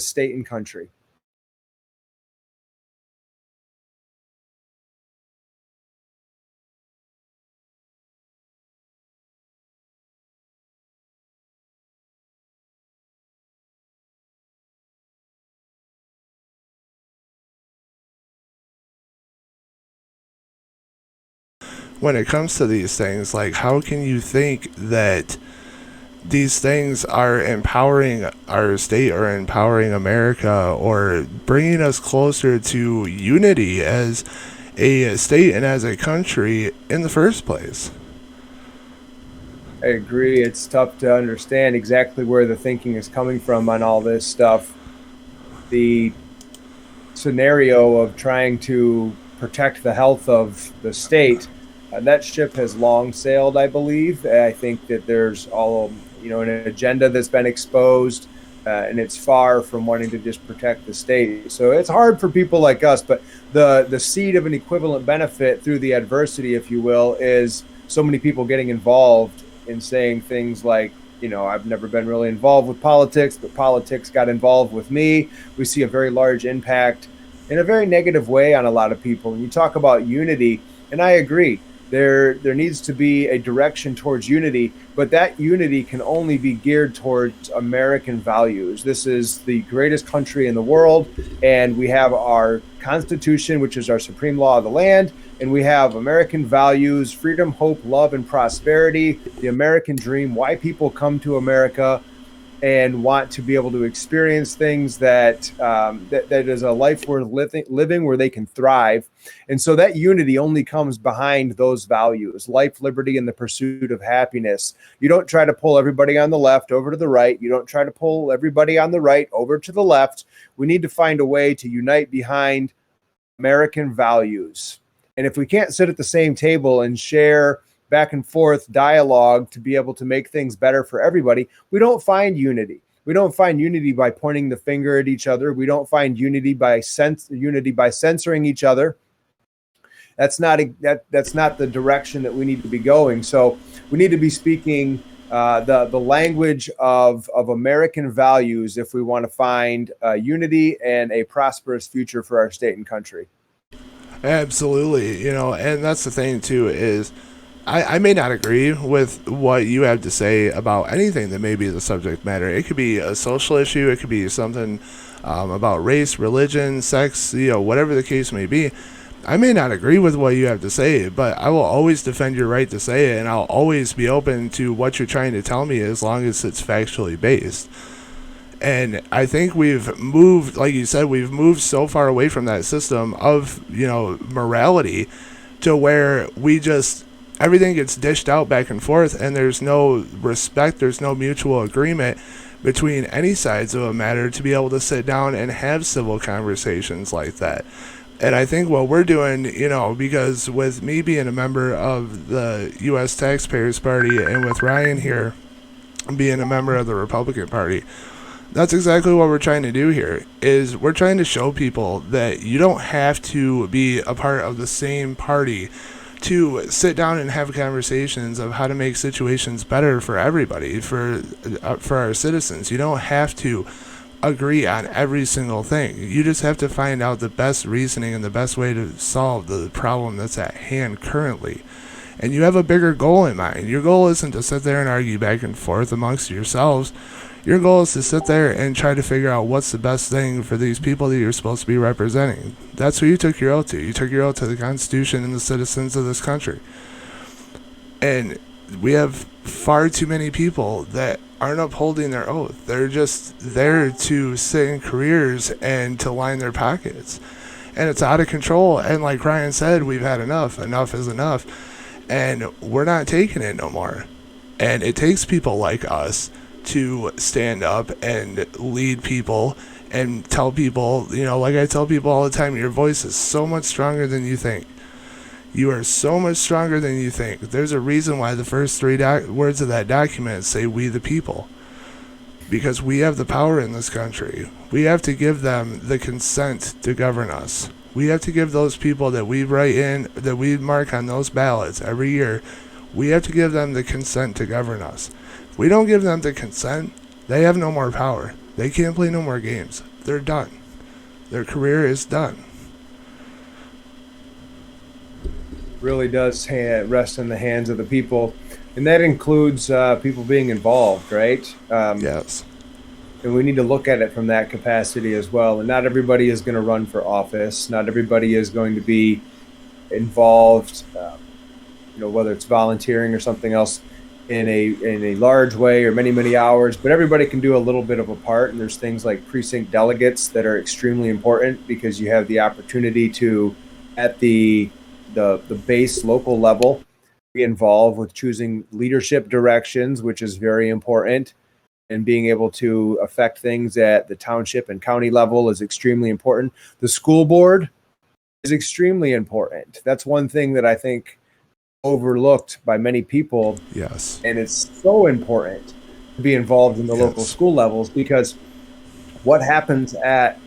state and country. When it comes to these things, like, how can you think that these things are empowering our state or empowering America or bringing us closer to unity as a state and as a country in the first place? I agree. It's tough to understand exactly where the thinking is coming from on all this stuff. The scenario of trying to protect the health of the state, that ship has long sailed, I believe. I think that there's an agenda that's been exposed, and it's far from wanting to just protect the state. So it's hard for people like us, but the seed of an equivalent benefit through the adversity, if you will, is so many people getting involved in saying things like, I've never been really involved with politics, but politics got involved with me. We see a very large impact in a very negative way on a lot of people. And you talk about unity, and I agree. There needs to be a direction towards unity, but that unity can only be geared towards American values. This is the greatest country in the world, and we have our Constitution, which is our supreme law of the land, and we have American values: freedom, hope, love, and prosperity, the American dream, why people come to America and want to be able to experience things that is a life worth living where they can thrive. And so that unity only comes behind those values: life, liberty, and the pursuit of happiness. You don't try to pull everybody on the left over to the right. You don't try to pull everybody on the right over to the left. We need to find a way to unite behind American values. And if we can't sit at the same table and share back and forth dialogue to be able to make things better for everybody, we don't find unity. We don't find unity by pointing the finger at each other. We don't find unity by censoring each other. That's not the direction that we need to be going. So we need to be speaking the language of American values if we want to find unity and a prosperous future for our state and country. Absolutely, and that's the thing too is I may not agree with what you have to say about anything that may be the subject matter. It could be a social issue, it could be something about race, religion, sex, whatever the case may be. I may not agree with what you have to say, but I will always defend your right to say it, and I'll always be open to what you're trying to tell me as long as it's factually based. And I think we've moved, like you said, we've moved so far away from that system of, morality to where everything gets dished out back and forth, and there's no respect, there's no mutual agreement between any sides of a matter to be able to sit down and have civil conversations like that. And I think what we're doing, because with me being a member of the U.S. Taxpayers Party and with Ryan here being a member of the Republican Party, that's exactly what we're trying to do here. Is we're trying to show people that you don't have to be a part of the same party to sit down and have conversations of how to make situations better for everybody, for our citizens. You don't have to agree on every single thing. You just have to find out the best reasoning and the best way to solve the problem that's at hand currently. And you have a bigger goal in mind. Your goal isn't to sit there and argue back and forth amongst yourselves. Your goal is to sit there and try to figure out what's the best thing for these people that you're supposed to be representing. That's who you took your oath to. You took your oath to the Constitution and the citizens of this country. And we have far too many people that aren't upholding their oath. They're just there to sit in careers and to line their pockets. And it's out of control. And like Ryan said, we've had enough. Enough is enough. And we're not taking it no more. And it takes people like us to stand up and lead people and tell people, like I tell people all the time, your voice is so much stronger than you think. You are so much stronger than you think. There's a reason why the first three words of that document say "we the people." Because we have the power in this country. We have to give them the consent to govern us. We have to give those people that we write in, that we mark on those ballots every year, we have to give them the consent to govern us. If we don't give them the consent, they have no more power. They can't play no more games. They're done. Their career is done. Really does rest in the hands of the people, and that includes people being involved, right? Yes. And we need to look at it from that capacity as well. And not everybody is going to run for office. Not everybody is going to be involved, whether it's volunteering or something else in a large way or many hours. But everybody can do a little bit of a part. And there's things like precinct delegates that are extremely important because you have the opportunity to, at the base local level, be involved with choosing leadership directions, which is very important, and being able to affect things at the township and county level is extremely important. The school board is extremely important. That's one thing that I think overlooked by many people, Yes. and it's so important to be involved in the local Yes. school levels because what happens at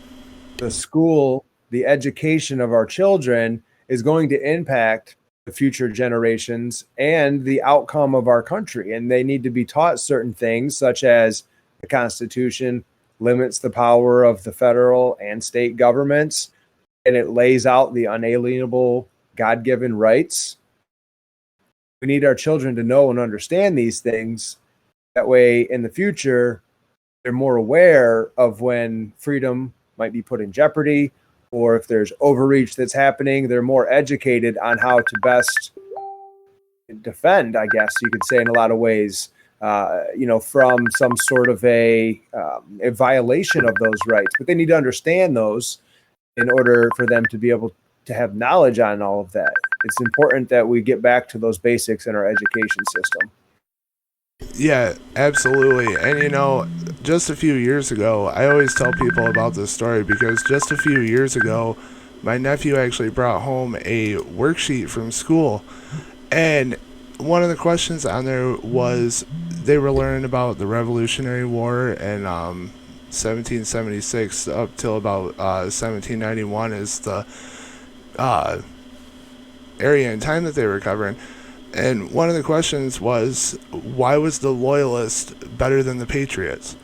the school, the education of our children is going to impact the future generations and the outcome of our country. And they need to be taught certain things, such as the Constitution limits the power of the federal and state governments, and it lays out the unalienable God given rights. We need our children to know and understand these things. That way, in the future, they're more aware of when freedom might be put in jeopardy, or if there's overreach that's happening. They're more educated on how to best defend, I guess you could say, in a lot of ways, from some sort of a violation of those rights. But they need to understand those in order for them to be able to have knowledge on all of that. It's important that we get back to those basics in our education system. Yeah, absolutely. And just a few years ago, I always tell people about this story because just a few years ago, my nephew actually brought home a worksheet from school. And one of the questions on there was they were learning about the Revolutionary War and 1776 up till about 1791 is the uh, area and time that they were covering. And one of the questions was, why was the Loyalist better than the Patriots?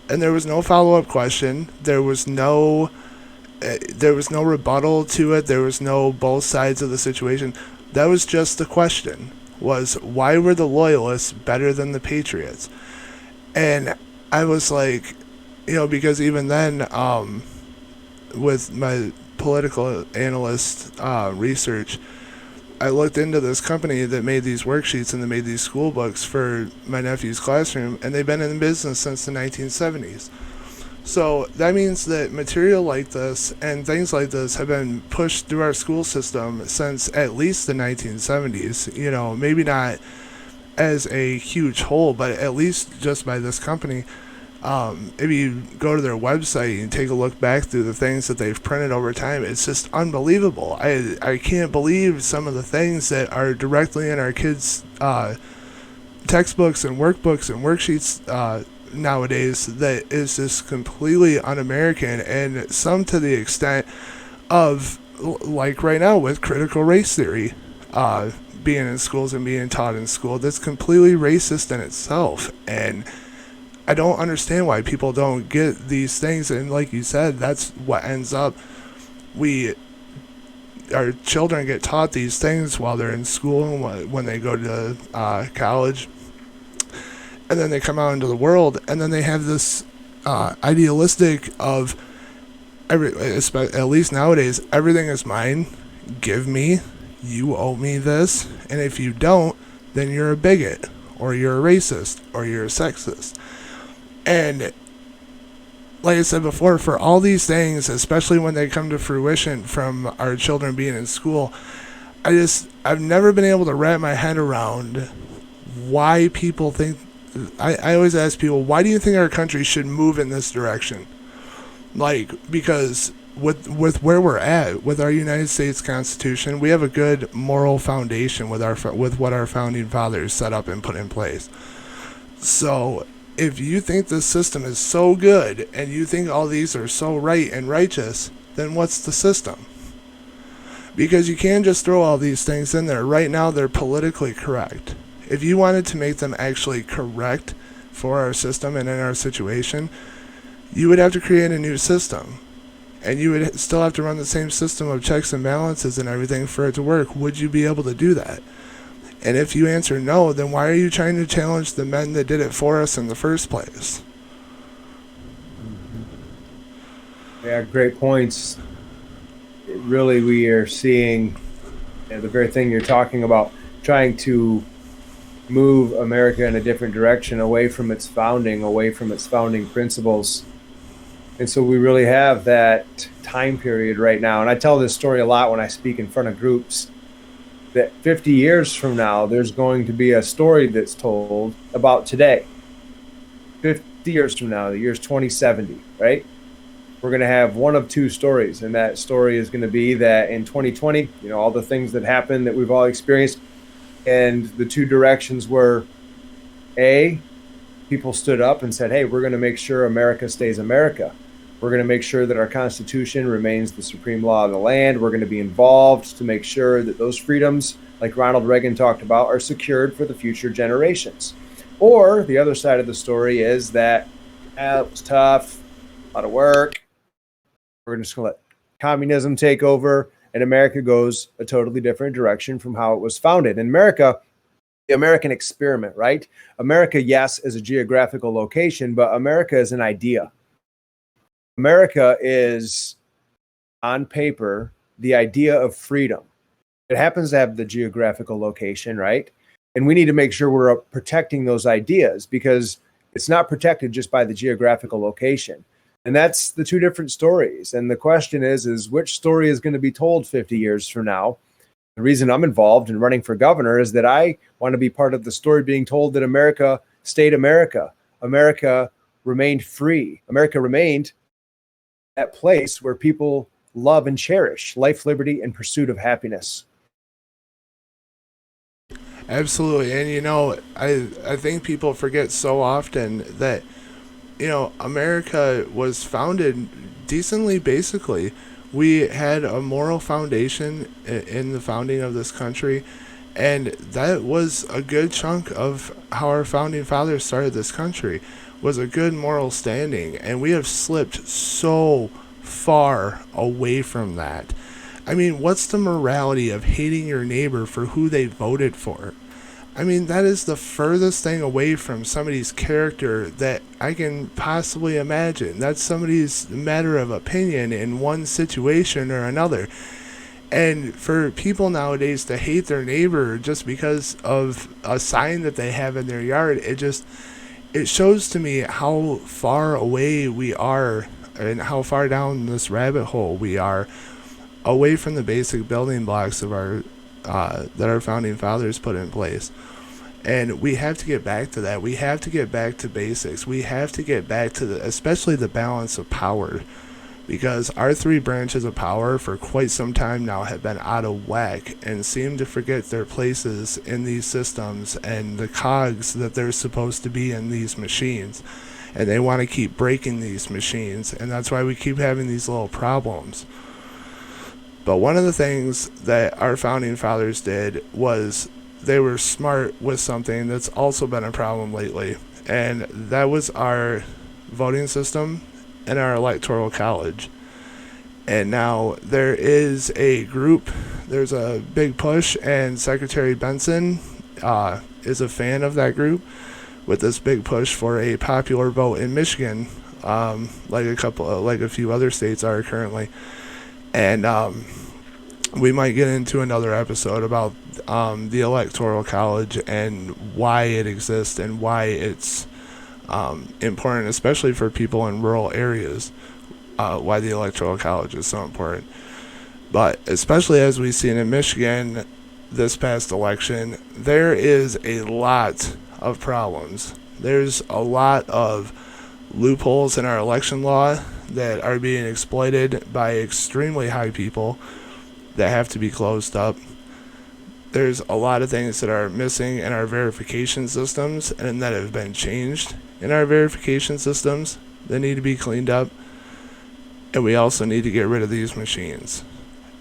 And there was no follow-up question. There was no rebuttal to it. There was no both sides of the situation. That was just the question, was why were the Loyalists better than the Patriots? And I was like, because even then, with my political analyst research, I looked into this company that made these worksheets and they made these school books for my nephew's classroom, and they've been in business since the 1970s. So that means that material like this and things like this have been pushed through our school system since at least the 1970s. Maybe not as a huge whole, but at least just by this company. If you go to their website and take a look back through the things that they've printed over time, it's just unbelievable. I can't believe some of the things that are directly in our kids' textbooks and workbooks and worksheets nowadays that is just completely un-American, and some to the extent of, like right now with critical race theory being in schools and being taught in school, that's completely racist in itself. And I don't understand why people don't get these things. And like you said, that's what ends up. Our children get taught these things while they're in school and when they go to college. And then they come out into the world, and then they have this idealistic of, at least nowadays, everything is mine. Give me. You owe me this. And if you don't, then you're a bigot, or you're a racist, or you're a sexist. And like I said before, for all these things, especially when they come to fruition from our children being in school, I've never been able to wrap my head around why people think. I always ask people, why do you think our country should move in this direction? Because with where we're at, with our United States Constitution, we have a good moral foundation with what our founding fathers set up and put in place. So if you think this system is so good and you think all these are so right and righteous, then what's the system? Because you can't just throw all these things in there. Right now, they're politically correct. If you wanted to make them actually correct for our system and in our situation, you would have to create a new system. And you would still have to run the same system of checks and balances and everything for it to work. Would you be able to do that? And if you answer no, then why are you trying to challenge the men that did it for us in the first place? Mhm. Yeah, great points. Really, we are seeing, the very thing you're talking about, trying to move America in a different direction, away from its founding principles. And so we really have that time period right now. And I tell this story a lot when I speak in front of groups, that 50 years from now, there's going to be a story that's told about today. 50 years from now, the year's 2070, right? We're going to have one of two stories. And that story is going to be that in 2020, all the things that happened that we've all experienced, and the two directions were A, people stood up and said, hey, we're going to make sure America stays America. We're going to make sure that our Constitution remains the supreme law of the land. We're going to be involved to make sure that those freedoms, like Ronald Reagan talked about, are secured for the future generations. Or the other side of the story is that it was tough, a lot of work. We're just going to let communism take over, and America goes a totally different direction from how it was founded. In America, the American experiment, right? America, yes, is a geographical location, but America is an idea. America is, on paper, the idea of freedom. It happens to have the geographical location, right? And we need to make sure we're protecting those ideas, because it's not protected just by the geographical location. And that's the two different stories. And the question is which story is going to be told 50 years from now? The reason I'm involved in running for governor is that I want to be part of the story being told that America stayed America. America remained free. America remained that place where people love and cherish life, liberty, and pursuit of happiness. Absolutely. And I think people forget so often that America was founded decently, basically. We had a moral foundation in the founding of this country, and that was a good chunk of how our founding fathers started this country, was a good moral standing, and we have slipped so far away from that. I mean, what's the morality of hating your neighbor for who they voted for? I mean, that is the furthest thing away from somebody's character that I can possibly imagine. That's somebody's matter of opinion in one situation or another. And for people nowadays to hate their neighbor just because of a sign that they have in their yard, it shows to me how far away we are and how far down this rabbit hole we are away from the basic building blocks of our that our founding fathers put in place. And we have to get back to that. We have to get back to basics. We have to get back to especially the balance of power, because our three branches of power for quite some time now have been out of whack and seem to forget their places in these systems and the cogs that they're supposed to be in these machines. And they want to keep breaking these machines, and that's why we keep having these little problems. But one of the things that our founding fathers did was they were smart with something that's also been a problem lately, and that was our voting system and our electoral college. And now there is a group, there's a big push, and Secretary Benson is a fan of that group, with this big push for a popular vote in Michigan, like a few other states are currently. And we might get into another episode about the Electoral College and why it exists and why it's important, especially for people in rural areas, why the Electoral College is so important. But especially as we've seen in Michigan this past election, there is a lot of problems. There's a lot of loopholes in our election law that are being exploited by extremely high people that have to be closed up. There's a lot of things that are missing in our verification systems and that have been changed in our verification systems that need to be cleaned up. And we also need to get rid of these machines.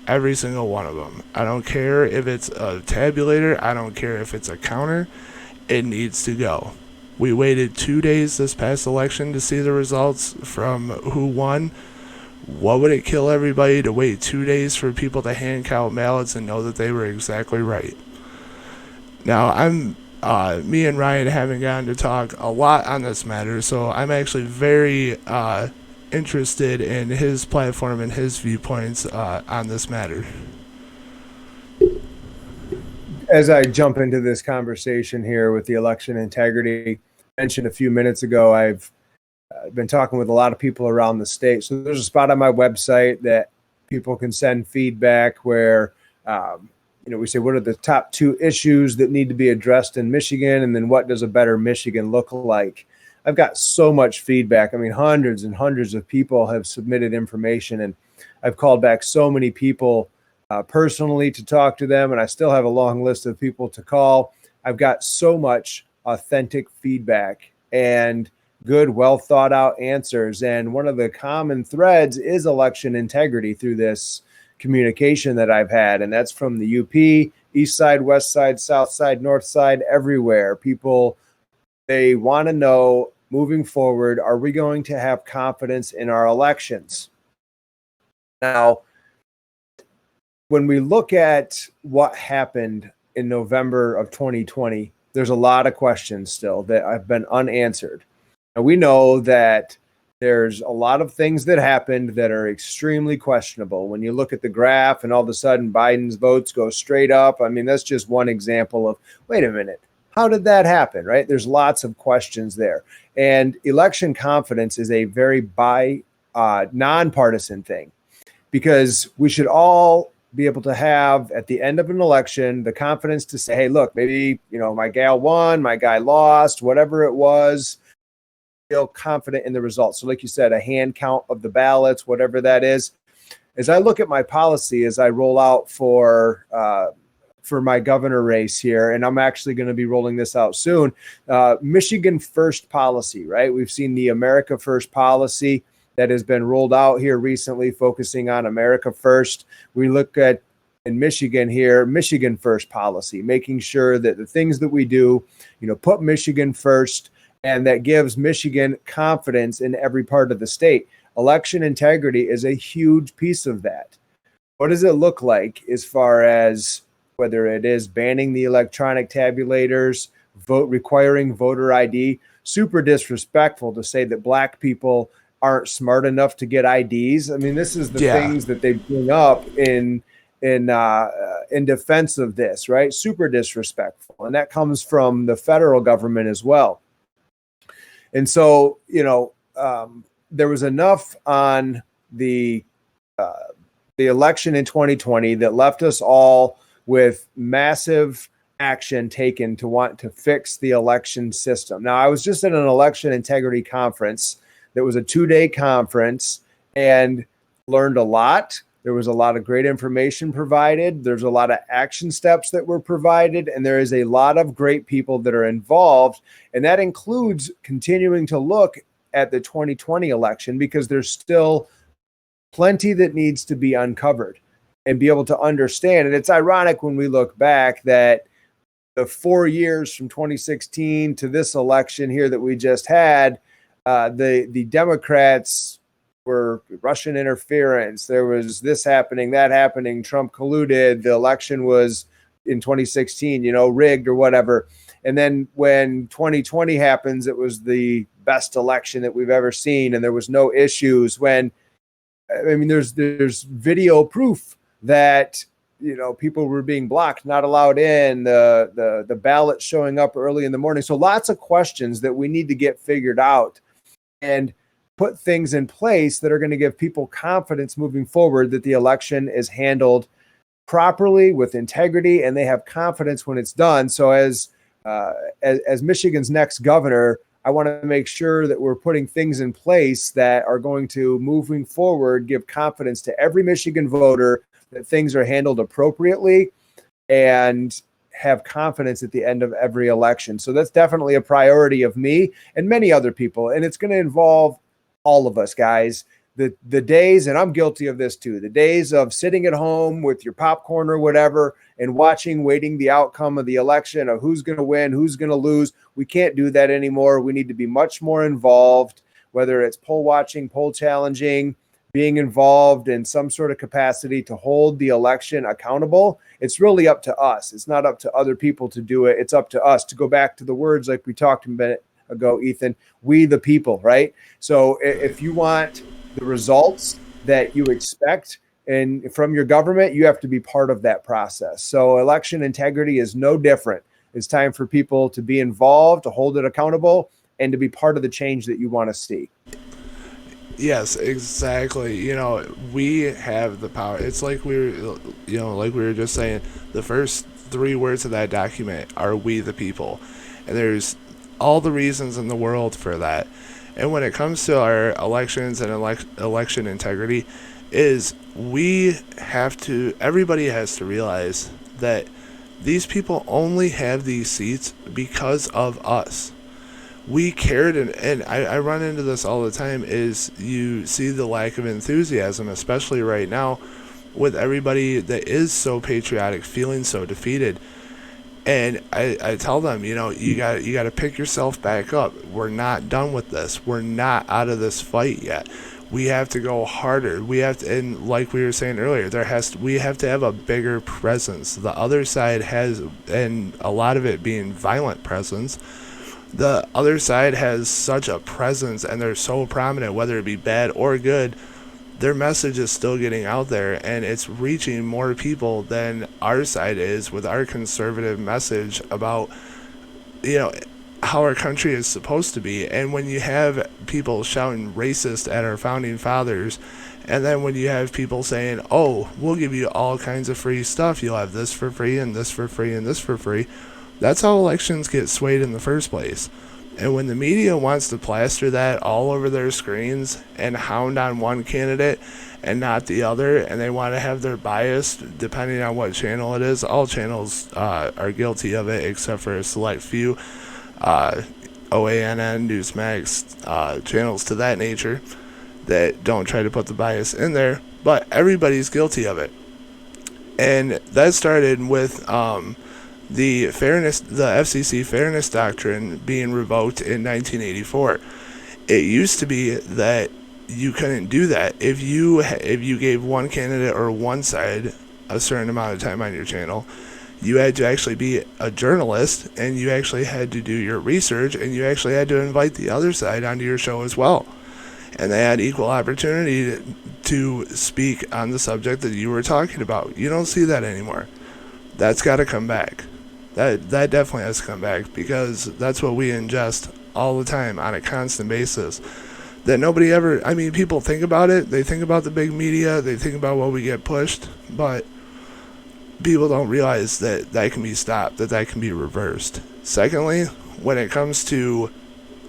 Every single one of them. I don't care if it's a tabulator. I don't care if it's a counter. It needs to go. We waited 2 days this past election to see the results from who won. What would it kill everybody to wait 2 days for people to hand count ballots and know that they were exactly right? Now, me and Ryan haven't gotten to talk a lot on this matter, so I'm actually very interested in his platform and his viewpoints on this matter. As I jump into this conversation here with the election integrity, I mentioned a few minutes ago, I've been talking with a lot of people around the state. So there's a spot on my website that people can send feedback where, we say, what are the top 2 issues that need to be addressed in Michigan? And then what does a better Michigan look like? I've got so much feedback. I mean, hundreds and hundreds of people have submitted information, and I've called back so many people personally to talk to them, and I still have a long list of people to call. I've got so much authentic feedback and good, well thought out answers. And one of the common threads is election integrity through this communication that I've had. And that's from the UP, east side, west side, south side, north side, everywhere. People, they want to know moving forward, are we going to have confidence in our elections? Now, when we look at what happened in November of 2020, there's a lot of questions still that have been unanswered. And we know that there's a lot of things that happened that are extremely questionable. When you look at the graph and all of a sudden Biden's votes go straight up, I mean, that's just one example of, wait a minute, how did that happen, right? There's lots of questions there. And election confidence is a very nonpartisan thing, because we should all be able to have at the end of an election the confidence to say, hey, look, maybe, my gal won, my guy lost, whatever it was, feel confident in the results. So like you said, a hand count of the ballots, whatever that is. As I look at my policy, as I roll out for my governor race here, and I'm actually going to be rolling this out soon, Michigan First policy, right? We've seen the America First policy that has been rolled out here recently, focusing on America First. We look at, in Michigan here, Michigan First policy, making sure that the things that we do, put Michigan first, and that gives Michigan confidence in every part of the state. Election integrity is a huge piece of that. What does it look like as far as whether it is banning the electronic tabulators, requiring voter ID? Super disrespectful to say that Black people aren't smart enough to get IDs. I mean, this is the things that they bring up in defense of this, right? Super disrespectful. And that comes from the federal government as well. And so, there was enough on the election in 2020 that left us all with massive action taken to want to fix the election system. Now, I was just at an election integrity conference that was a 2-day conference and learned a lot. There was a lot of great information provided. There's a lot of action steps that were provided, and there is a lot of great people that are involved. And that includes continuing to look at the 2020 election, because there's still plenty that needs to be uncovered and be able to understand. And it's ironic when we look back that the 4 years from 2016 to this election here that we just had, the Democrats were Russian interference. There was this happening, that happening. Trump colluded. The election was in 2016, rigged or whatever. And then when 2020 happens, it was the best election that we've ever seen, and there was no issues. When, I mean, there's video proof that people were being blocked, not allowed in, the ballot showing up early in the morning. So lots of questions that we need to get figured out and put things in place that are going to give people confidence moving forward that the election is handled properly with integrity, and they have confidence when it's done. So as Michigan's next governor, I want to make sure that we're putting things in place that are going to, moving forward, give confidence to every Michigan voter that things are handled appropriately and have confidence at the end of every election. So that's definitely a priority of me and many other people. And it's going to involve all of us, guys. the days, and I'm guilty of this too, the days of sitting at home with your popcorn or whatever and waiting the outcome of the election of who's going to win, who's going to lose. We can't do that anymore. We need to be much more involved, whether it's poll watching, poll challenging, being involved in some sort of capacity to hold the election accountable. It's really up to us. It's not up to other people to do it. It's up to us to go back to the words like we talked a minute ago, Ethan, we the people, right? So if you want the results that you expect and from your government, you have to be part of that process. So election integrity is no different. It's time for people to be involved, to hold it accountable, and to be part of the change that you want to see. Yes, exactly. We have the power. It's like like we were just saying, the first three words of that document are "we the people," and there's all the reasons in the world for that. And when it comes to our elections and election integrity, is everybody has to realize that these people only have these seats because of us. We cared, and I run into this all the time, is you see the lack of enthusiasm, especially right now, with everybody that is so patriotic feeling so defeated. And I tell them, you got to pick yourself back up. We're not done with this. We're not out of this fight yet. We have to go harder. We have to, and like we were saying earlier, we have to have a bigger presence. The other side has, and a lot of it being violent presence. The other side has such a presence, and they're so prominent, whether it be bad or good. Their message is still getting out there, and it's reaching more people than our side is with our conservative message about how our country is supposed to be. And when you have people shouting racist at our founding fathers, and then when you have people saying, oh, we'll give you all kinds of free stuff, you'll have this for free and this for free and this for free, that's how elections get swayed in the first place. And when the media wants to plaster that all over their screens and hound on one candidate and not the other, and they want to have their bias depending on what channel it is, all channels are guilty of it except for a select few, OANN, Newsmax, channels to that nature that don't try to put the bias in there, but everybody's guilty of it. And that started with the FCC fairness doctrine being revoked in 1984. It used to be that you couldn't do that if you gave one candidate or one side a certain amount of time on your channel. You had to actually be a journalist, and you actually had to do your research, and you actually had to invite the other side onto your show as well. And they had equal opportunity to speak on the subject that you were talking about. You don't see that anymore. That's got to come back. That definitely has to come back, because that's what we ingest all the time on a constant basis. That nobody ever, people think about it, they think about the big media, they think about what we get pushed, but people don't realize that can be stopped, that can be reversed. Secondly, when it comes to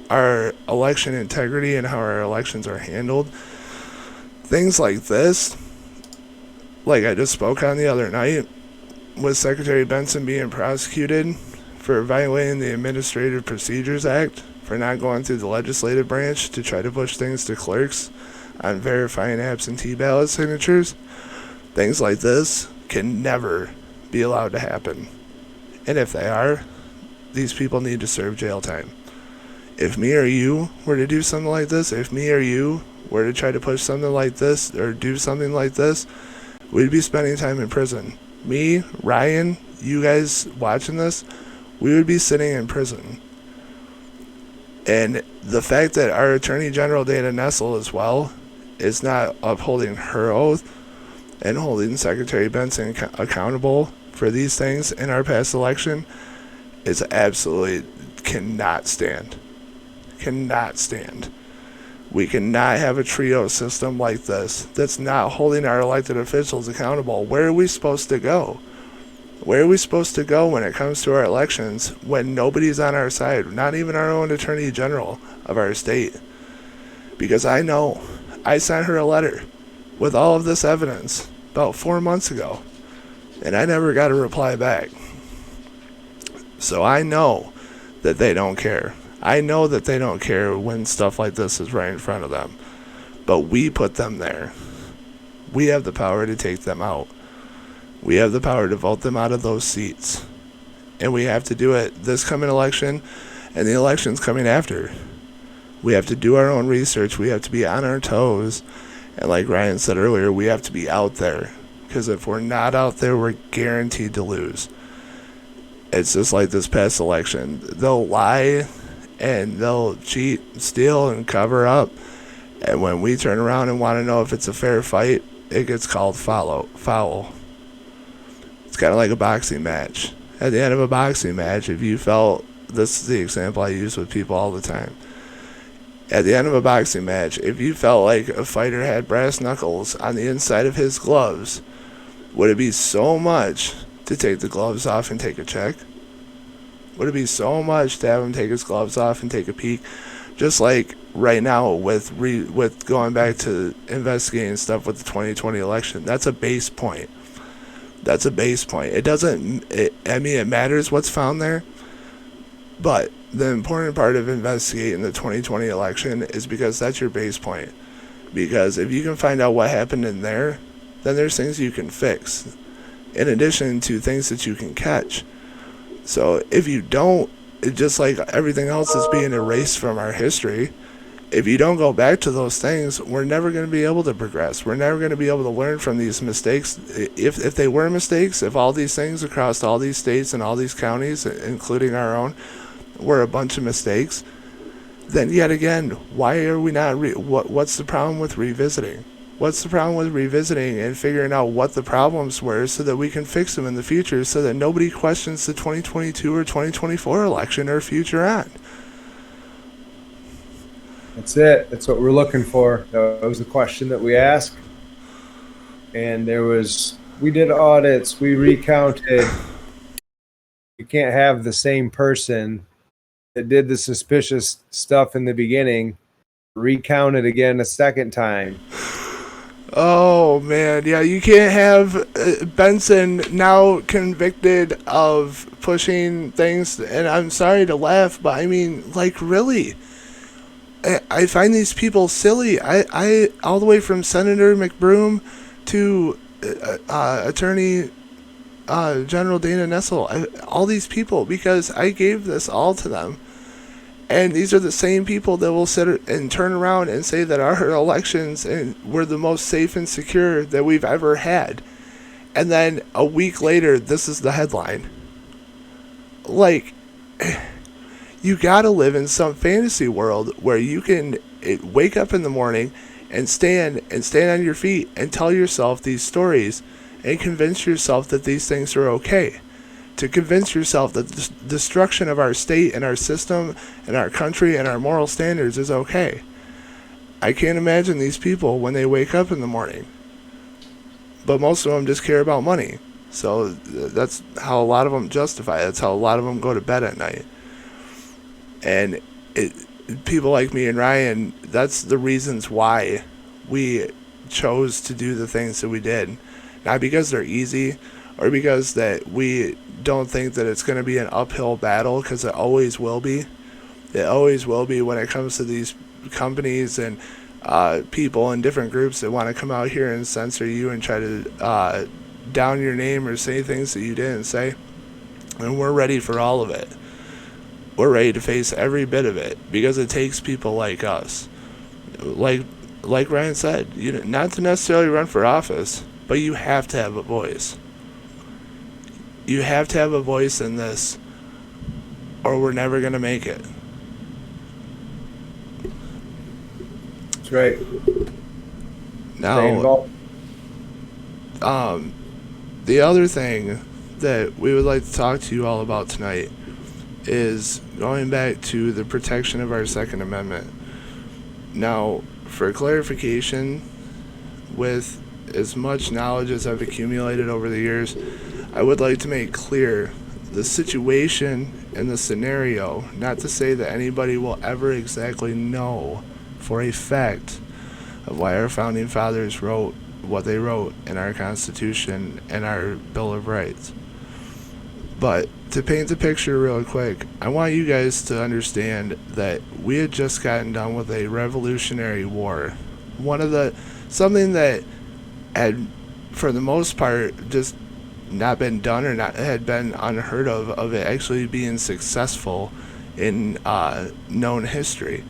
our election integrity and how our elections are handled, things like this, like I just spoke on the other night, with Secretary Benson being prosecuted for violating the Administrative Procedures Act, for not going through the legislative branch to try to push things to clerks on verifying absentee ballot signatures. Things like this can never be allowed to happen. And if they are, these people need to serve jail time. If me or you were to do something like this, if me or you were to try to push something like this or do something like this, we'd be spending time in prison. Me, Ryan, you guys watching this, we would be sitting in prison. And the fact that our Attorney General Dana Nessel as well is not upholding her oath and holding Secretary Benson accountable for these things in our past election is absolutely cannot stand. Cannot stand. We cannot have a trio system like this that's not holding our elected officials accountable. Where are we supposed to go? Where are we supposed to go when it comes to our elections when nobody's on our side, not even our own Attorney General of our state? Because I know I sent her a letter with all of this evidence about 4 months ago, and I never got a reply back. So I know that they don't care. I know that they don't care when stuff like this is right in front of them. but we put them there. We have the power to take them out. We have the power to vote them out of those seats. And we have to do it this coming election and the elections coming after. We have to do our own research. We have to be on our toes. And like Ryan said earlier, we have to be out there. Because if we're not out there, we're guaranteed to lose. It's just like this past election. They'll lie and they'll cheat, steal, and cover up. And when we turn around and want to know if it's a fair fight, it gets called foul. It's kind of like a boxing match. At the end of a boxing match, if you felt, this is the example I use with people all the time. At the end of a boxing match, if you felt like a fighter had brass knuckles on the inside of his gloves, would it be so much to take the gloves off and take a check? Would it be so much to have him take his gloves off and take a peek? Just like right now with going back to investigating stuff with the 2020 election, that's a base point. That's a base point. It doesn't. It matters what's found there, but the important part of investigating the 2020 election is because that's your base point. Because if you can find out what happened in there, then there's things you can fix, in addition to things that you can catch. So if you don't, it's just like everything else is being erased from our history. If you don't go back to those things, we're never going to be able to progress. We're never going to be able to learn from these mistakes. If they were mistakes, if all these things across all these states and all these counties, including our own, were a bunch of mistakes, then yet again, why are we not? What's the problem with revisiting? What's the problem with revisiting and figuring out what the problems were so that we can fix them in the future, so that nobody questions the 2022 or 2024 election or future on? That's it. That's what we're looking for. That was the question that we asked. And we did audits, we recounted. You can't have the same person that did the suspicious stuff in the beginning recount it again a second time. Oh man, yeah, you can't have Benson now convicted of pushing things, and I'm sorry to laugh, but I mean, like, really? I find these people silly. I all the way from Senator McBroom to Attorney General Dana Nessel, all these people, because I gave this all to them. And these are the same people that will sit and turn around and say that our elections were the most safe and secure that we've ever had. And then a week later, this is the headline. Like, you gotta live in some fantasy world where you can wake up in the morning and stand on your feet and tell yourself these stories and convince yourself that these things are okay. To convince yourself that the destruction of our state and our system and our country and our moral standards is okay. I can't imagine these people when they wake up in the morning. But most of them just care about money. So that's how a lot of them justify it. That's how a lot of them go to bed at night. And people like me and Ryan, that's the reasons why we chose to do the things that we did. Not because they're easy, or because that we don't think that it's going to be an uphill battle, because it always will be. It always will be when it comes to these companies and people and different groups that want to come out here and censor you and try to down your name or say things that you didn't say. And we're ready for all of it. We're ready to face every bit of it, because it takes people like us. Like Ryan said, not to necessarily run for office, but you have to have a voice. You have to have a voice in this, or we're never going to make it. That's right. Now, the other thing that we would like to talk to you all about tonight is going back to the protection of our Second Amendment. Now, for clarification, with as much knowledge as I've accumulated over the years, I would like to make clear the situation and the scenario, not to say that anybody will ever exactly know for a fact of why our founding fathers wrote what they wrote in our Constitution and our Bill of Rights. But to paint the picture real quick, I want you guys to understand that we had just gotten done with a Revolutionary War something that had, for the most part, just not been done or not had been unheard of it actually being successful in known history.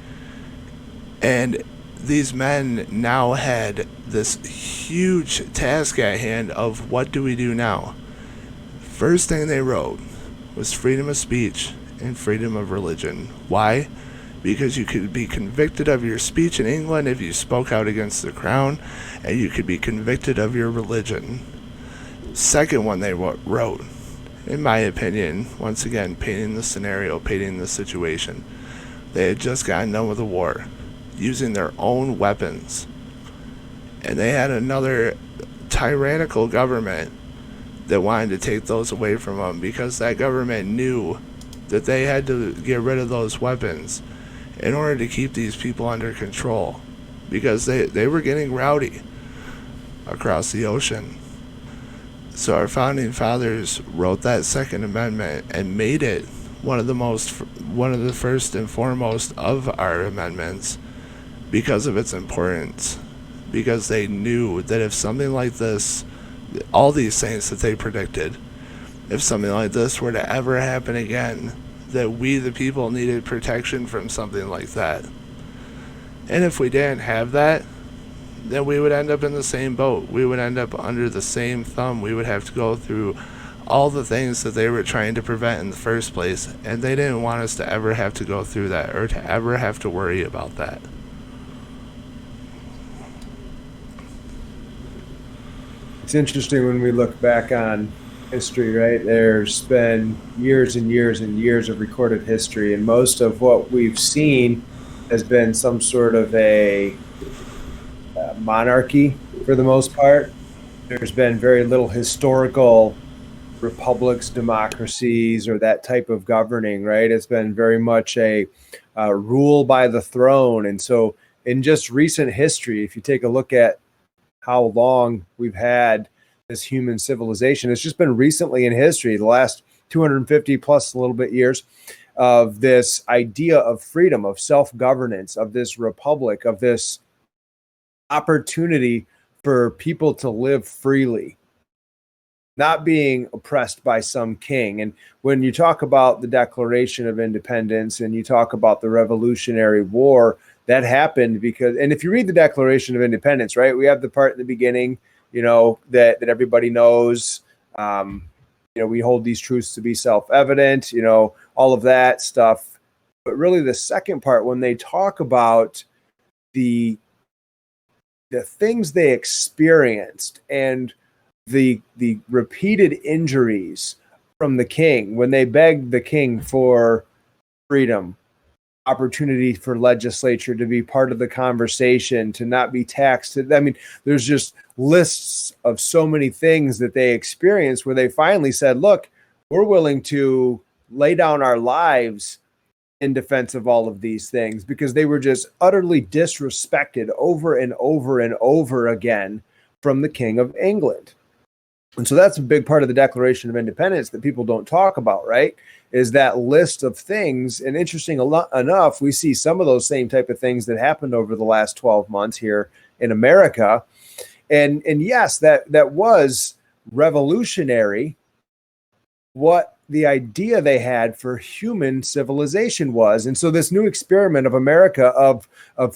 And these men now had this huge task at hand of what do we do now? First thing they wrote was freedom of speech and freedom of religion. Why? Because you could be convicted of your speech in England if you spoke out against the crown, and you could be convicted of your religion. Second one they wrote, in my opinion, once again, painting the scenario, painting the situation. They had just gotten done with the war, using their own weapons. And they had another tyrannical government that wanted to take those away from them because that government knew that they had to get rid of those weapons in order to keep these people under control because they were getting rowdy across the ocean. So our founding fathers wrote that Second Amendment and made it one of the first and foremost of our amendments because of its importance. Because they knew that if something like this, all these things that they predicted, if something like this were to ever happen again, that we the people needed protection from something like that. And if we didn't have that, then we would end up in the same boat. We would end up under the same thumb. We would have to go through all the things that they were trying to prevent in the first place, and they didn't want us to ever have to go through that or to ever have to worry about that. It's interesting when we look back on history, right? There's been years and years and years of recorded history, and most of what we've seen has been some sort of a monarchy for the most part. There's been very little historical republics, democracies, or that type of governing, right? It's been very much a rule by the throne. And so, in just recent history, if you take a look at how long we've had this human civilization, it's just been recently in history, the last 250 plus a little bit years, of this idea of freedom, of self-governance, of this republic, of this opportunity for people to live freely, not being oppressed by some king. And when you talk about the Declaration of Independence and you talk about the Revolutionary War, that happened because, and if you read the Declaration of Independence, right, we have the part in the beginning, that everybody knows, we hold these truths to be self-evident, all of that stuff. But really the second part, when they talk about the things they experienced and the repeated injuries from the king, when they begged the king for freedom, opportunity for legislature to be part of the conversation, to not be taxed. I mean, there's just lists of so many things that they experienced where they finally said, look, we're willing to lay down our lives in defense of all of these things, because they were just utterly disrespected over and over and over again from the King of England. And so that's a big part of the Declaration of Independence that people don't talk about, right? Is that list of things. And interesting enough, we see some of those same type of things that happened over the last 12 months here in America. And yes, that was revolutionary, what the idea they had for human civilization was. And so this new experiment of America, of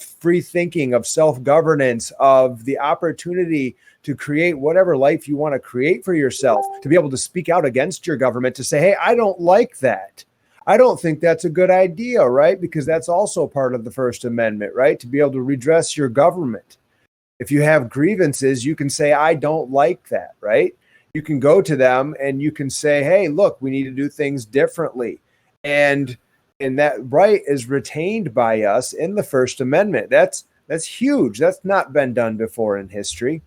free thinking, of self-governance, of the opportunity to create whatever life you want to create for yourself, to be able to speak out against your government, to say, hey, I don't like that. I don't think that's a good idea, right? Because that's also part of the First Amendment, right? To be able to redress your government. If you have grievances, you can say, I don't like that, right? You can go to them and you can say, hey, look, we need to do things differently. And that right is retained by us in the First Amendment. That's huge. That's not been done before in history.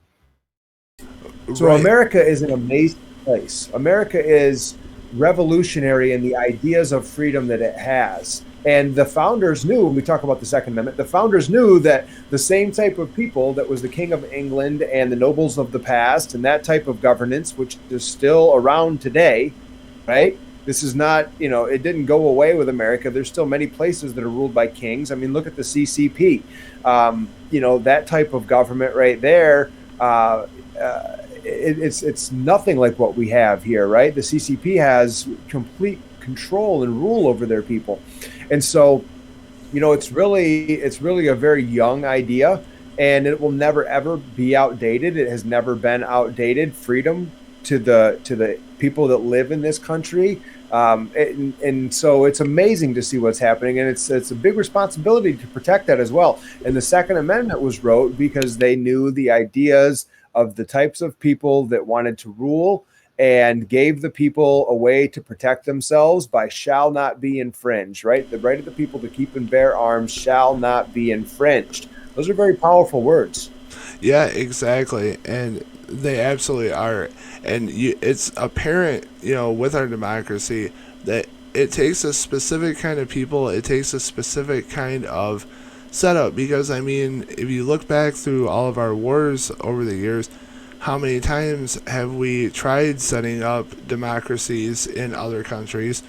So right. America is an amazing place. America is revolutionary in the ideas of freedom that it has. And the founders knew, when we talk about the Second Amendment, the founders knew that the same type of people that was the King of England and the nobles of the past and that type of governance, which is still around today, right? This is not, it didn't go away with America. There's still many places that are ruled by kings. I mean, look at the CCP. That type of government right there. It's nothing like what we have here, right? The CCP has complete control and rule over their people, and so it's really a very young idea, and it will never ever be outdated. It has never been outdated. Freedom to the people that live in this country, and so it's amazing to see what's happening, and it's a big responsibility to protect that as well. And the Second Amendment was wrote because they knew the ideas of the types of people that wanted to rule, and gave the people a way to protect themselves by shall not be infringed, right? The right of the people to keep and bear arms shall not be infringed. Those are very powerful words. Yeah, exactly, and they absolutely are. And it's apparent, with our democracy, that it takes a specific kind of people. It takes a specific kind of setup. Because I mean, if you look back through all of our wars over the years, how many times have we tried setting up democracies in other countries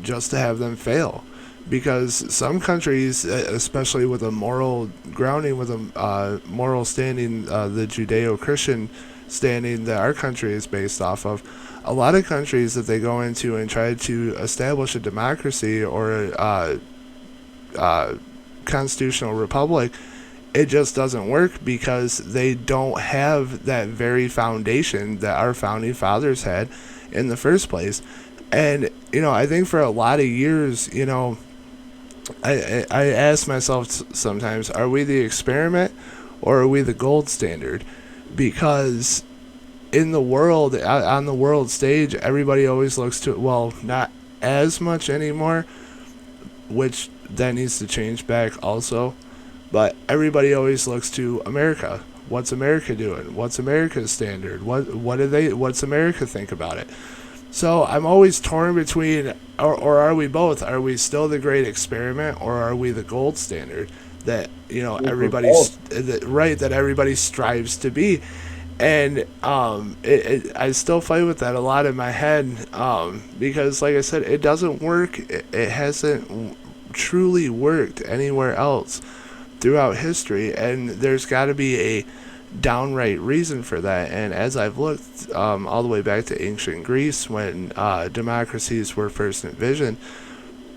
just to have them fail? Because some countries, especially with a moral grounding, with a moral standing, the Judeo-Christian standing that our country is based off of, a lot of countries that they go into and try to establish a democracy or a constitutional republic, it just doesn't work because they don't have that very foundation that our founding fathers had in the first place. And I think for a lot of years, I ask myself sometimes, are we the experiment or are we the gold standard? Because in the world, on the world stage, everybody always looks to, well, not as much anymore, which that needs to change back also. But everybody always looks to America. What's America doing? What's America's standard? What's America think about it? So I'm always torn between, or are we both? Are we still the great experiment, or are we the gold standard that We're both. that everybody strives to be? And I still fight with that a lot in my head, because, like I said, it doesn't work. It hasn't truly worked anywhere else throughout history, and there's got to be a downright reason for that. And as I've looked all the way back to ancient Greece, when democracies were first envisioned,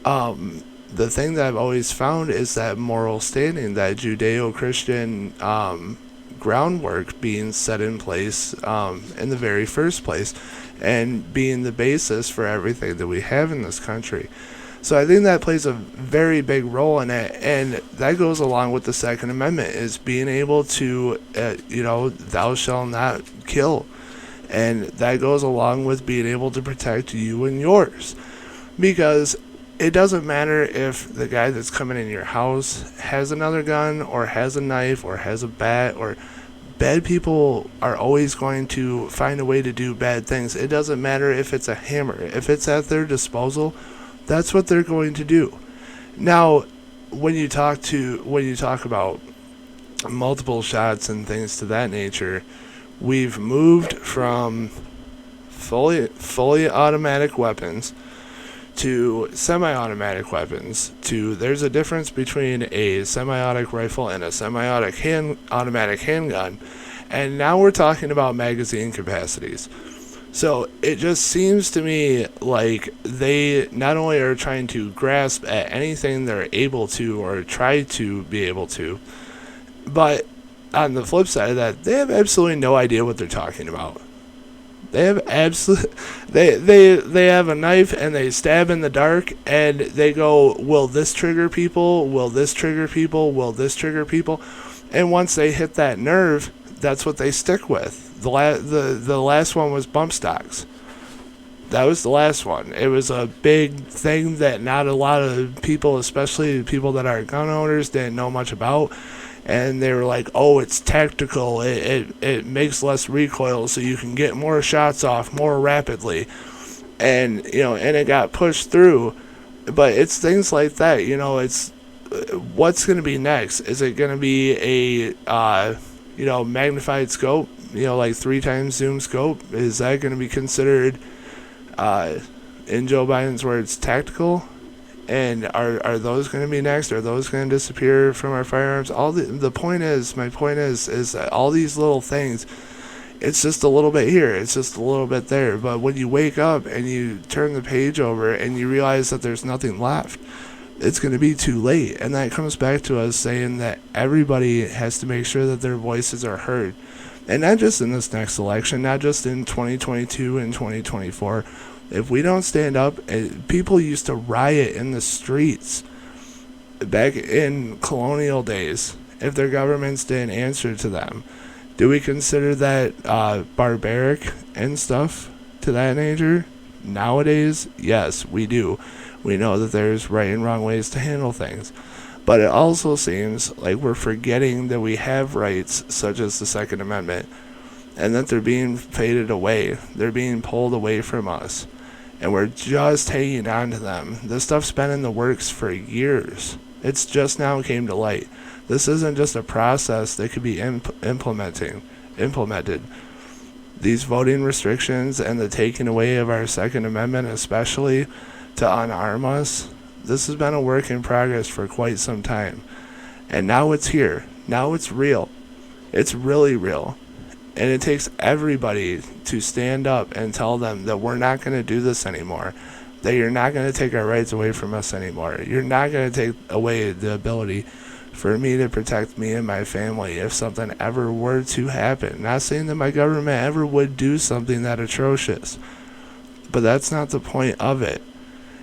the thing that I've always found is that moral standing, that Judeo-Christian groundwork being set in place in the very first place, and being the basis for everything that we have in this country. So I think that plays a very big role in it, and that goes along with the Second Amendment, is being able to, thou shalt not kill, and that goes along with being able to protect you and yours, because it doesn't matter if the guy that's coming in your house has another gun or has a knife or has a bat, or bad people are always going to find a way to do bad things. It doesn't matter if it's a hammer. If it's at their disposal, that's what they're going to do. Now, when you talk about multiple shots and things to that nature, we've moved from fully automatic weapons to semi-automatic weapons. To There's a difference between a semi-automatic rifle and a automatic handgun, and now we're talking about magazine capacities. So it just seems to me like they not only are trying to grasp at anything they're able to or try to be able to, but on the flip side of that, they have absolutely no idea what they're talking about. They have they have a knife and they stab in the dark and they go, will this trigger people? Will this trigger people? Will this trigger people? And once they hit that nerve, that's what they stick with. The last one was bump stocks. That was the last one. It was a big thing that not a lot of people, especially people that are gun owners, didn't know much about. And they were like, oh, it's tactical. It makes less recoil so you can get more shots off more rapidly. And, and it got pushed through. But it's things like that, it's what's going to be next? Is it going to be a, magnified scope, like 3 times zoom scope? Is that going to be considered in Joe Biden's words, tactical. And are those going to be next? Are those going to disappear from our firearms? The point is, my point is that all these little things, it's just a little bit here, it's just a little bit there. But when you wake up and you turn the page over and you realize that there's nothing left, it's going to be too late. And that comes back to us saying that everybody has to make sure that their voices are heard. And not just in this next election, not just in 2022 and 2024. If we don't stand up, people used to riot in the streets back in colonial days if their governments didn't answer to them. Do we consider that barbaric and stuff to that nature? Nowadays, yes, we do. We know that there's right and wrong ways to handle things. But it also seems like we're forgetting that we have rights such as the Second Amendment and that they're being faded away. They're being pulled away from us. And we're just hanging on to them. This stuff's been in the works for years. It's just now came to light. This isn't just a process that could be implemented. These voting restrictions and the taking away of our Second Amendment, especially to unarm us, this has been a work in progress for quite some time. And now it's here. Now it's real. It's really real. And it takes everybody to stand up and tell them that we're not going to do this anymore. That you're not going to take our rights away from us anymore. You're not going to take away the ability for me to protect me and my family if something ever were to happen. Not saying that my government ever would do something that atrocious. But that's not the point of it.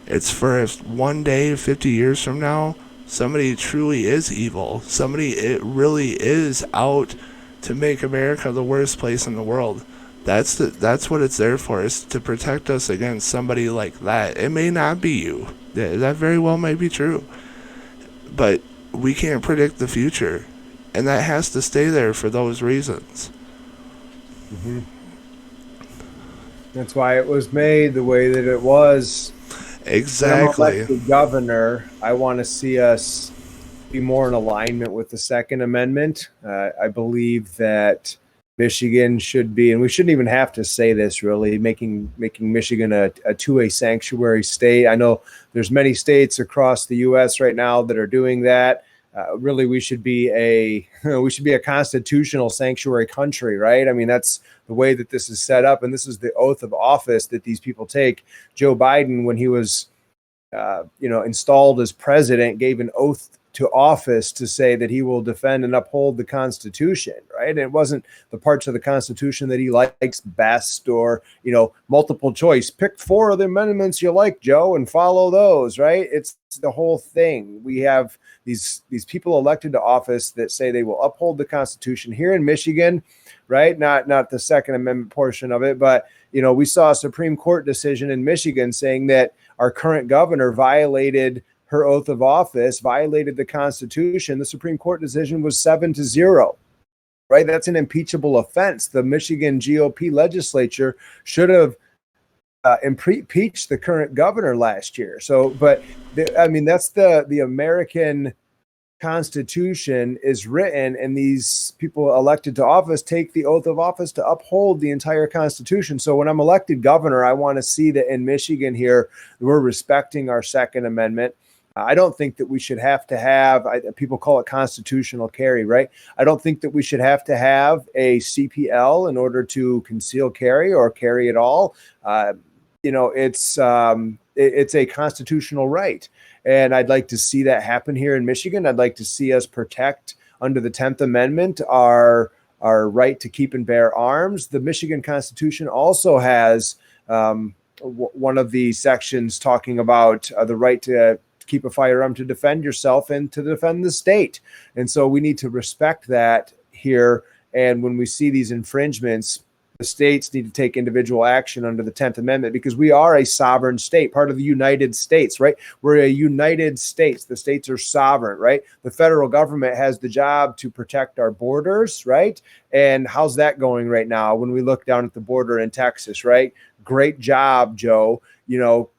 It's for if one day, 50 years from now, somebody truly is evil. Somebody it really is out to make America the worst place in the world. That's what it's there for, is to protect us against somebody like that. It may not be you. That very well might be true. But we can't predict the future. And that has to stay there for those reasons. Mm-hmm. That's why it was made the way that it was. Exactly. When I'm elected governor, I want to see us be more in alignment with the Second Amendment. I believe that Michigan should be, and we shouldn't even have to say this really, making Michigan a 2A sanctuary state. I know there's many states across the U.S. right now that are doing that. Really, we should be a constitutional sanctuary country, right? I mean, that's the way that this is set up, and this is the oath of office that these people take. Joe Biden, when he was, installed as president, gave an oath to office to say that he will defend and uphold the Constitution, right? And it wasn't the parts of the Constitution that he likes best, or, multiple choice. Pick 4 of the amendments you like, Joe, and follow those, right? It's the whole thing. We have these people elected to office that say they will uphold the Constitution here in Michigan, right? Not the Second Amendment portion of it, but we saw a Supreme Court decision in Michigan saying that our current governor violated her oath of office, violated the Constitution. The Supreme Court decision was 7-0, right? That's an impeachable offense. The Michigan GOP legislature should have impeached the current governor last year. So, but that's the American Constitution is written, and these people elected to office take the oath of office to uphold the entire Constitution. So when I'm elected governor, I want to see that in Michigan here, we're respecting our Second Amendment. I don't think that we should have to have, people call it constitutional carry, right? I don't think that we should have to have a CPL in order to conceal carry or carry at all. It's a constitutional right. And I'd like to see that happen here in Michigan. I'd like to see us protect under the 10th Amendment our right to keep and bear arms. The Michigan Constitution also has one of the sections talking about the right to keep a firearm to defend yourself and to defend the state. And so we need to respect that here. And when we see these infringements, the states need to take individual action under the 10th Amendment, because we are a sovereign state, part of the United States, right? We're a United States. The states are sovereign, right? The federal government has the job to protect our borders, right? And how's that going right now when we look down at the border in Texas, right? Great job, Joe.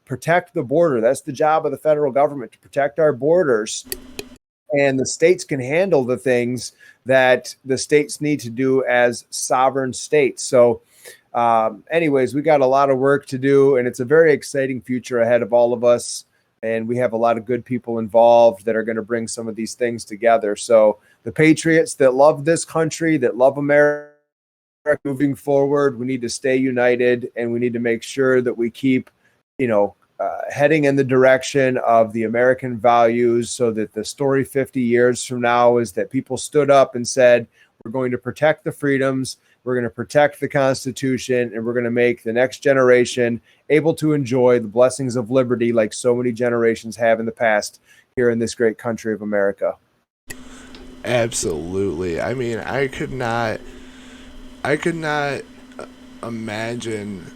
Protect the border. That's the job of the federal government, to protect our borders. And the states can handle the things that the states need to do as sovereign states. So Anyways, we got a lot of work to do, and it's a very exciting future ahead of all of us. And we have a lot of good people involved that are going to bring some of these things together. So, the patriots that love this country, that love America moving forward, we need to stay united and we need to make sure that we keep, heading in the direction of the American values so that the story 50 years from now is that people stood up and said, we're going to protect the freedoms, we're going to protect the Constitution, and we're going to make the next generation able to enjoy the blessings of liberty like so many generations have in the past here in this great country of America. Absolutely. I mean, I could not imagine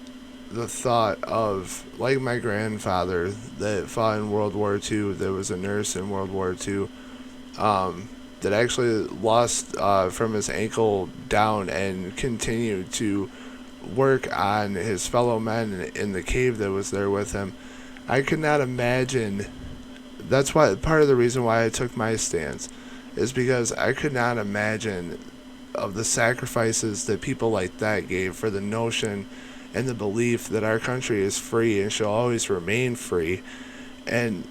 the thought of, like, my grandfather that fought in World War II, that was a nurse in World War II, that actually lost from his ankle down and continued to work on his fellow men in the cave that was there with him. I could not imagine. That's why part of the reason why I took my stance is because I could not imagine of the sacrifices that people like that gave for the notion and the belief that our country is free and shall always remain free, and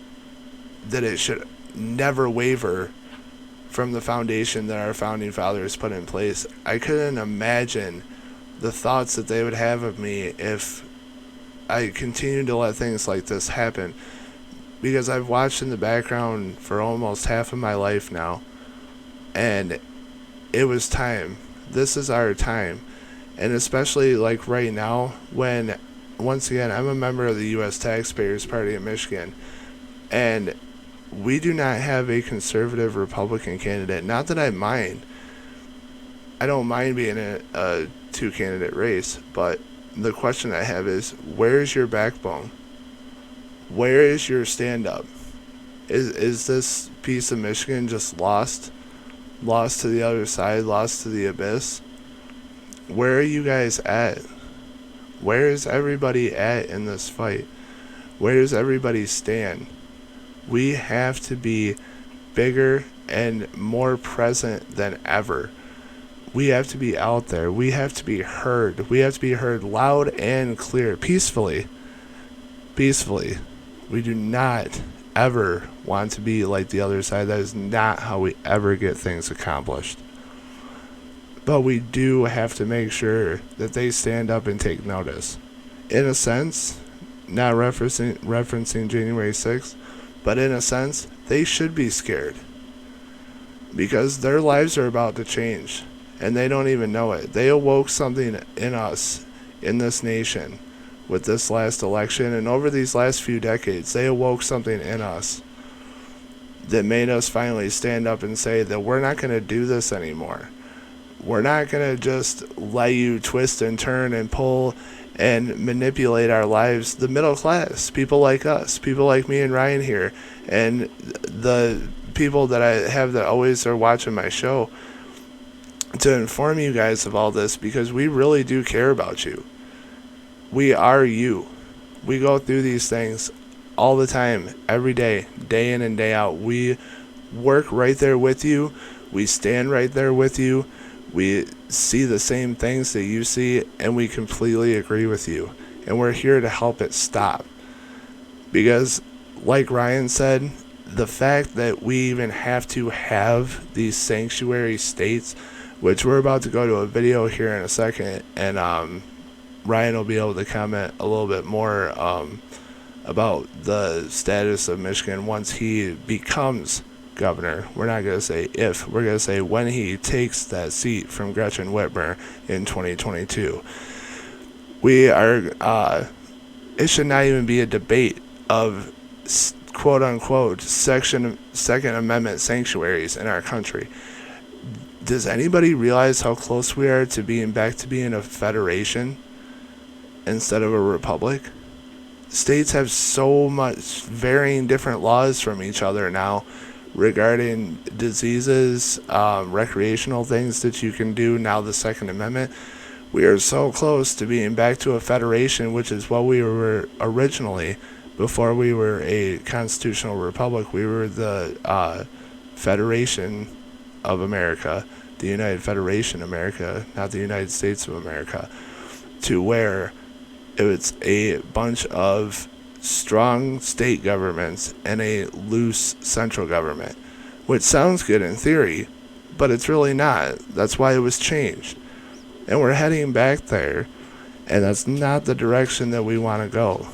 that it should never waver from the foundation that our founding fathers put in place. I couldn't imagine the thoughts that they would have of me if I continued to let things like this happen, because I've watched in the background for almost half of my life now, and it was time. This is our time. And especially like right now, when, once again, I'm a member of the U.S. Taxpayers Party of Michigan, and we do not have a conservative Republican candidate. Not that I mind. I don't mind being a two candidate race, but the question I have is, where is your backbone? Where is your stand up? Is this piece of Michigan just lost? Lost to the other side, lost to the abyss? Where are you guys at? Where is everybody at in this fight? Where does everybody stand? We have to be bigger and more present than ever. We have to be out there. We have to be heard. We have to be heard loud and clear, peacefully. Peacefully. We do not ever want to be like the other side. That is not how we ever get things accomplished. But we do have to make sure that they stand up and take notice. In a sense, not referencing January 6th, but in a sense, they should be scared. Because their lives are about to change, and they don't even know it. They awoke something in us, in this nation, with this last election, and over these last few decades, they awoke something in us that made us finally stand up and say that we're not going to do this anymore. We're not going to just let you twist and turn and pull and manipulate our lives. The middle class, people like us, people like me and Ryan here, and the people that I have that always are watching my show, to inform you guys of all this, because we really do care about you. We are you. We go through these things all the time, every day, day in and day out. We work right there with you. We stand right there with you. We see the same things that you see, and we completely agree with you. And we're here to help it stop. Because, like Ryan said, the fact that we even have to have these sanctuary states, which we're about to go to a video here in a second, and Ryan will be able to comment a little bit more about the status of Michigan once he becomes governor. We're not going to say if, we're going to say when he takes that seat from Gretchen Whitmer in 2022. We are, it should not even be a debate of quote unquote Second Amendment sanctuaries in our country. Does anybody realize how close we are to being back to being a federation instead of a republic? States have so much varying different laws from each other now regarding diseases, recreational things that you can do. Now the Second Amendment. We are so close to being back to a federation, which is what we were originally before we were a constitutional republic. We were the Federation of America, the United Federation of America, not the United States of America. to where it's a bunch of strong state governments and a loose central government, which sounds good in theory, but it's really not. That's why it was changed. And we're heading back there, and that's not the direction that we want to go.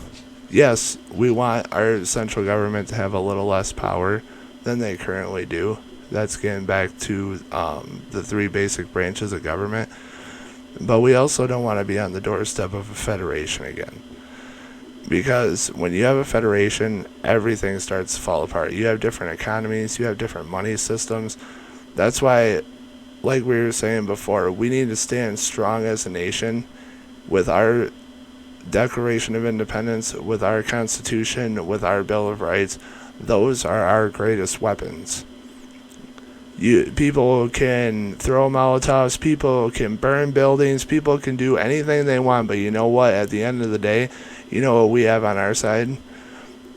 Yes, we want our central government to have a little less power than they currently do. That's getting back to the three basic branches of government. But we also don't want to be on the doorstep of a federation again. Because when you have a federation, everything starts to fall apart. You have different economies, you have different money systems. That's why, like we were saying before, we need to stand strong as a nation with our Declaration of Independence, with our Constitution, with our Bill of Rights. Those are our greatest weapons. People can throw Molotovs, people can burn buildings, people can do anything they want, but you know what? At the end of the day, you know what we have on our side?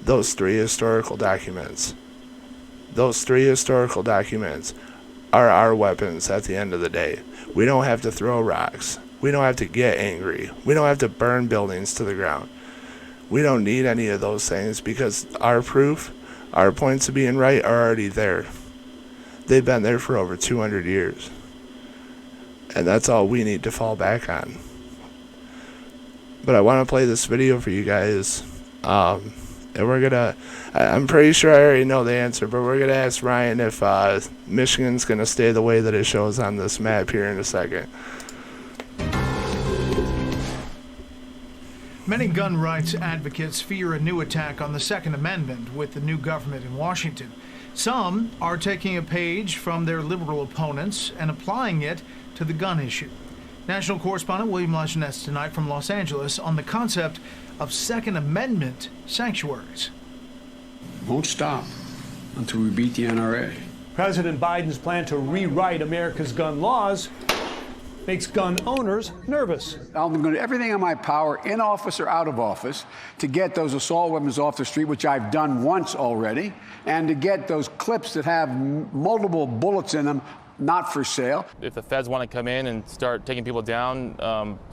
Those three historical documents. Those three historical documents are our weapons at the end of the day. We don't have to throw rocks. We don't have to get angry. We don't have to burn buildings to the ground. We don't need any of those things because our proof, our points of being right are already there. They've been there for over 200 years. And that's all we need to fall back on. But I want to play this video for you guys. And we're going to... I'm pretty sure I already know the answer, but we're going to ask Ryan if Michigan's going to stay the way that it shows on this map here in a second. Many gun rights advocates fear a new attack on the Second Amendment with the new government in Washington. Some are taking a page from their liberal opponents and applying it to the gun issue. National correspondent William Lajeunesse tonight from Los Angeles on the concept of Second Amendment sanctuaries. Won't stop until we beat the NRA. President Biden's plan to rewrite America's gun laws makes gun owners nervous. I'm going to do everything in my power, in office or out of office, to get those assault weapons off the street, which I've done once already, and to get those clips that have multiple bullets in them not for sale. If the feds want to come in and start taking people down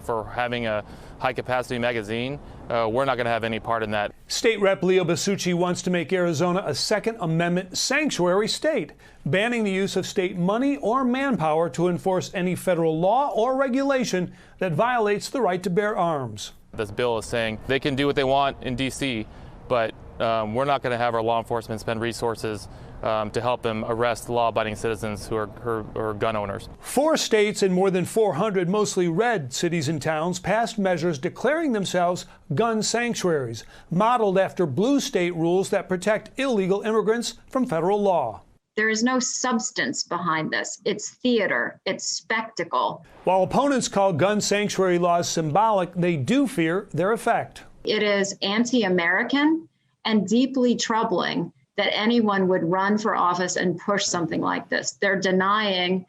for having a high-capacity magazine, we're not going to have any part in that. State Rep Leo Basucci wants to make Arizona a Second Amendment sanctuary state, banning the use of state money or manpower to enforce any federal law or regulation that violates the right to bear arms. This bill is saying they can do what they want in D.C., but we're not going to have our law enforcement spend resources to help them arrest law-abiding citizens who are gun owners. 4 states and more than 400 mostly red cities and towns passed measures declaring themselves gun sanctuaries, modeled after blue state rules that protect illegal immigrants from federal law. There is no substance behind this. It's theater. It's spectacle. While opponents call gun sanctuary laws symbolic, they do fear their effect. It is anti-American and deeply troubling that anyone would run for office and push something like this. They're denying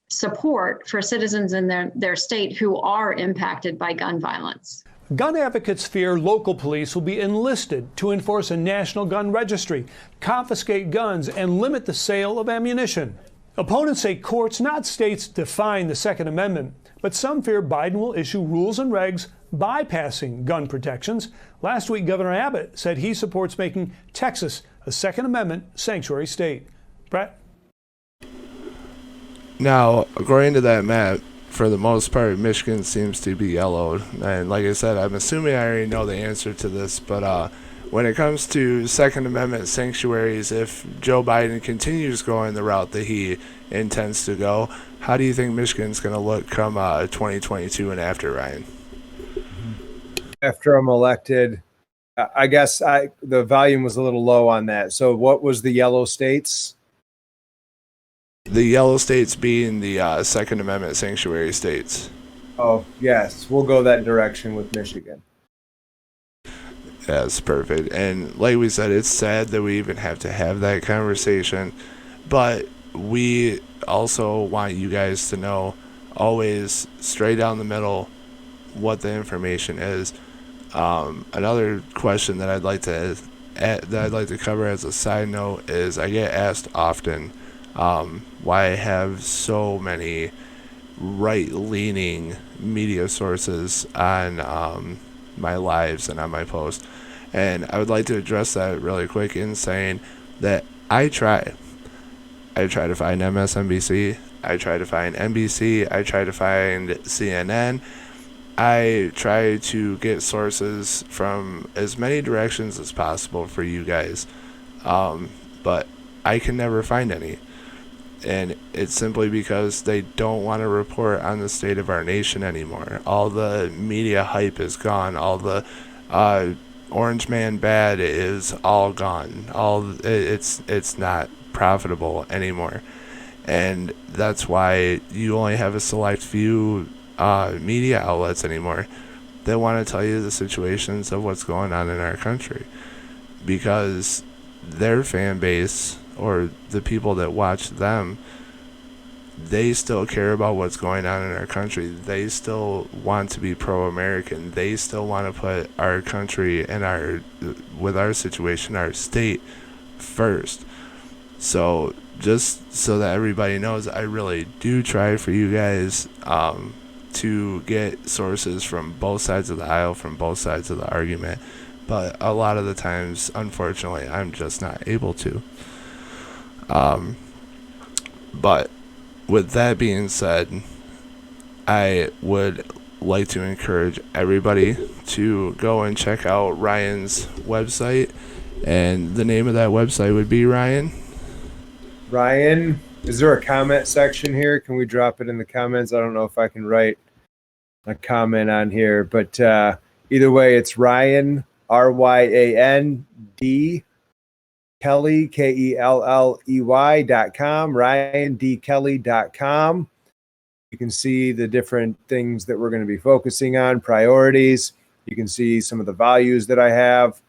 support for citizens in their state who are impacted by gun violence. Gun advocates fear local police will be enlisted to enforce a national gun registry, confiscate guns, and limit the sale of ammunition. Opponents say courts, not states, define the Second Amendment, but some fear Biden will issue rules and regs bypassing gun protections. Last week, Governor Abbott said he supports making Texas a Second Amendment sanctuary state. Brett? Now, according to that map, for the most part, Michigan seems to be yellowed. And like I said, I'm assuming I already know the answer to this, but when it comes to Second Amendment sanctuaries, if Joe Biden continues going the route that he intends to go, how do you think Michigan's going to look come 2022 and after, Ryan? After I'm elected, I guess the volume was a little low on that. So what was the yellow states? The yellow states being the Second Amendment sanctuary states. Oh, yes. We'll go that direction with Michigan. That's perfect. And like we said, it's sad that we even have to have that conversation. But we also want you guys to know, always straight down the middle, what the information is. Another question that I'd like to cover as a side note is I get asked often why I have so many right-leaning media sources on my lives and on my posts. And I would like to address that really quick in saying that I try to find MSNBC, I try to find NBC, I try to find CNN. I try to get sources from as many directions as possible for you guys, but I can never find any. And it's simply because they don't want to report on the state of our nation anymore. All the media hype is gone. All the Orange Man bad is all gone. It's not profitable anymore, and that's why you only have a select few media outlets anymore that want to tell you the situations of what's going on in our country, because their fan base or the people that watch them, they still care about what's going on in our country. They still want to be pro-American. They still want to put our country and with our situation, our state first. So just so that everybody knows, I really do try for you guys to get sources from both sides of the aisle, from both sides of the argument. But a lot of the times, unfortunately, I'm just not able to. But with that being said, I would like to encourage everybody to go and check out Ryan's website. And the name of that website would be, Ryan? Ryan, is there a comment section here? Can we drop it in the comments? I don't know if I can write a comment on here, but either way, it's Ryan, RYAND, Kelley, KELLEY.com, RyanDKelley.com. You can see the different things that we're going to be focusing on, priorities. You can see some of the values that I have,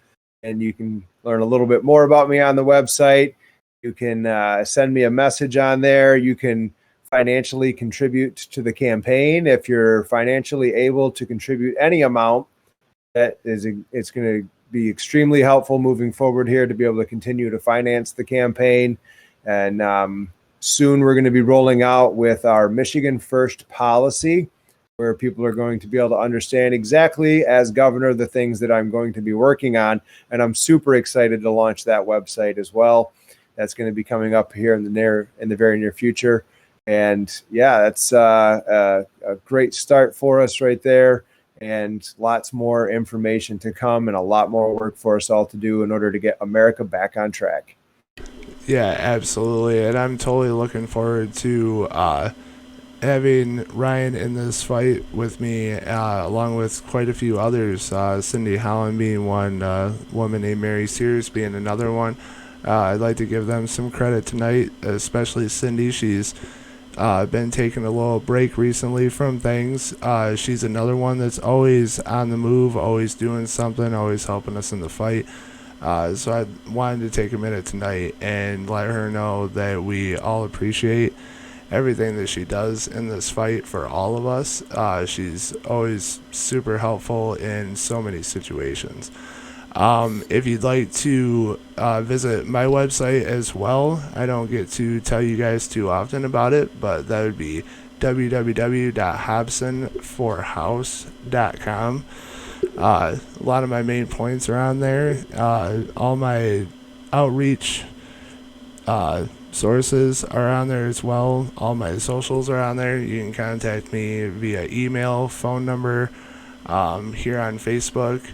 and you can learn a little bit more about me on the website. You can send me a message on there. You can financially contribute to the campaign. If you're financially able to contribute any amount, it's going to be extremely helpful moving forward here to be able to continue to finance the campaign. And soon we're going to be rolling out with our Michigan First policy, where people are going to be able to understand exactly as governor the things that I'm going to be working on. And I'm super excited to launch that website as well. That's going to be coming up here in the very near future. And yeah, that's a great start for us right there. And lots more information to come and a lot more work for us all to do in order to get America back on track. Yeah, absolutely. And I'm totally looking forward to having Ryan in this fight with me, along with quite a few others. Cindy Holland being one, woman named Mary Sears being another one. I'd like to give them some credit tonight, especially Cindy. She's been taking a little break recently from things. She's another one that's always on the move, always doing something, always helping us in the fight. So I wanted to take a minute tonight and let her know that we all appreciate everything that she does in this fight for all of us. She's always super helpful in so many situations. If you'd like to visit my website as well, I don't get to tell you guys too often about it, but that would be www.hobsonforhouse.com. A lot of my main points are on there. All my outreach sources are on there as well. All my socials are on there. You can contact me via email, phone number, here on Facebook.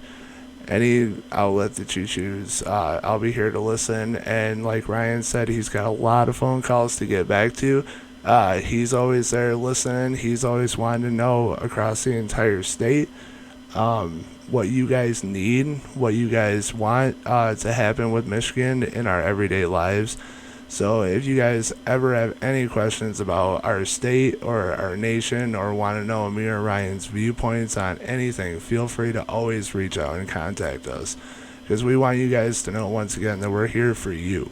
Any outlet that you choose, I'll be here to listen. And like Ryan said, he's got a lot of phone calls to get back to. He's always there listening. He's always wanting to know across the entire state what you guys need, what you guys want to happen with Michigan in our everyday lives. So if you guys ever have any questions about our state or our nation, or want to know me or Ryan's viewpoints on anything, feel free to always reach out and contact us, because we want you guys to know, once again, that we're here for you.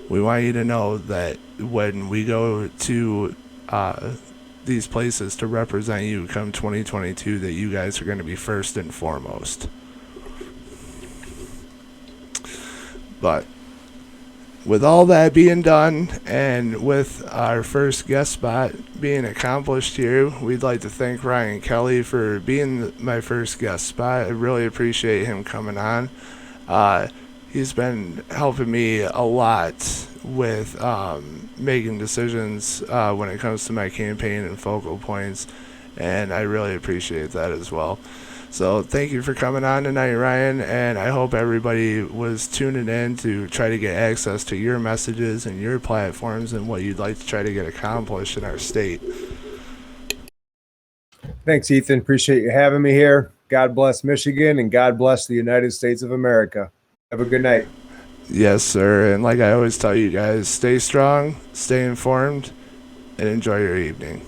We want you to know that when we go to these places to represent you come 2022, that you guys are going to be first and foremost. But with all that being done, and with our first guest spot being accomplished here, we'd like to thank Ryan Kelley for being my first guest spot. I really appreciate him coming on. He's been helping me a lot with making decisions when it comes to my campaign and focal points, and I really appreciate that as well. So thank you for coming on tonight, Ryan, and I hope everybody was tuning in to try to get access to your messages and your platforms and what you'd like to try to get accomplished in our state. Thanks, Ethan. Appreciate you having me here. God bless Michigan, and God bless the United States of America. Have a good night. Yes, sir, and like I always tell you guys, stay strong, stay informed, and enjoy your evening.